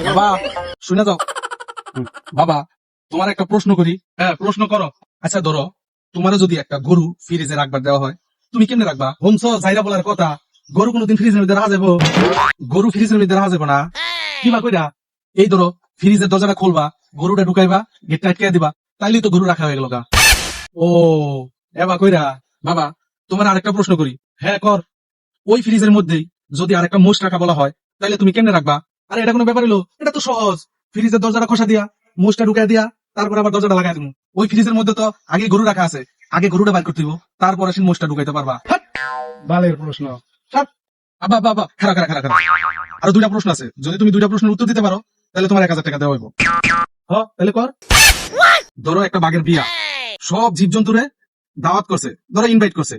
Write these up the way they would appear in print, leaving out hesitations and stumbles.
বাবা শুনে যাও। বাবা তোমার একটা প্রশ্ন করি। হ্যাঁ প্রশ্ন করো। আচ্ছা ধরো তোমার যদি একটা গরু ফ্রিজে রাখবার দেওয়া হয়, তুমি কেমনে রাখবা? হোমস জাইরা বলার কথা, গরু কোনোদিন ফ্রিজের মধ্যে রাখা যাবো? গরু ফ্রিজের মধ্যে রাখা যাবো না। কিবা কইরা এই ধরো ফ্রিজের দরজাটা খুলবা, গরুটা ঢুকাইবা, গেটটা আটকে দিবা, তাইলেই তো গরু রাখা হয়ে গেল গা। ও এবা কইরা। বাবা তোমার আরেকটা প্রশ্ন করি। হ্যাঁ কর। ওই ফ্রিজের মধ্যেই যদি আরেকটা মোষ রাখা বলা হয়, তাহলে তুমি কেমনে রাখবা? আরে এটা কোনো ব্যাপার হলো? এটা তো সহজ। ফ্রিজের দরজাটা খসা দিয়া, মোষটা ঢুকাই দিয়া, তারপর আবার দরজাটা লাগাই দিব। ওই ফ্রিজের মধ্যে তো আগে গরু রাখা আছে, আগে গরুটা বাইর করতে দিব, তারপর আসি মোষটা ঢুকাইতে পারবা। হাট! বালের প্রশ্ন। হাট! আব্বা আব্বা আব্বা খারা খারা খারা খারা। আরো দুইটা প্রশ্ন আছে, যদি তুমি দুইটা প্রশ্নের উত্তর দিতে পারো তাহলে তোমার 1000 টাকা দেওয়া হইব। তাহলে কর। ধরো একটা বাঘের বিয়া, সব জীবজন্তুরে দাওয়াত করছে, ধরো ইনভাইট করছে,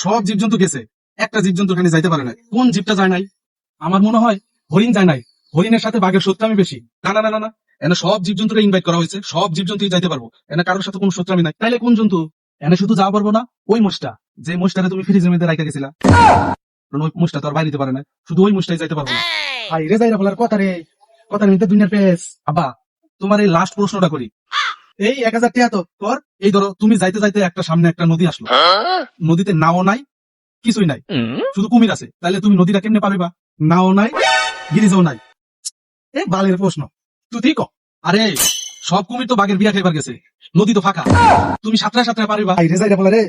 সব জীবজন্তু গেছে, একটা জীবজন্তু এখানে যাইতে পারে নাই। কোন জীবটা যায় নাই? আমার মনে হয় হরিণ যায় নাই। হরিণের সাথে বাঘের শত্রুতামি বেশি। না না না না না, এনে সব জীবজন্তুরে ইনভাইট করা হয়েছে, সব জীবজন্তু যাইতে পারবো, এনে কারোর সাথে কোনো শত্রুতামি নাই। তাইলে কোন জন্তু এনে শুধু যাওয়া পারবো না? ওই মোষটা, যে মোষটারে তুমি ফ্রিজের মধ্যে রাখা গেছিলা, কারণ ওই মোষটা তো আর বাইরে দিতে পারে না, শুধু ওই মোষটাই যাইতে পারবো না। হাই রে যাইরা বলার কথা রে, কথার মধ্যে দুনিয়ার পেস। আব্বা তোমার এই লাস্ট প্রশ্নটা করি। এই 1000 টাকা তো কর। এই ধরো তুমি যাইতে যাইতে একটা সামনে একটা নদী আসলো, নদীতে নাও নাই, কিছুই নাই, শুধু কুমির আছে, তাহলে তুমি নদীটা কেমনে পারবা? নাও নাই, গিরিজাও নাই। বালের প্রশ্ন তুই ঠিক। আরে সব কুমির তো বাঘের বিয়া খাইবার গেছে, নদী তো ফাঁকা, তুমি সাঁতরায় সাঁতরায় পারিবা? রে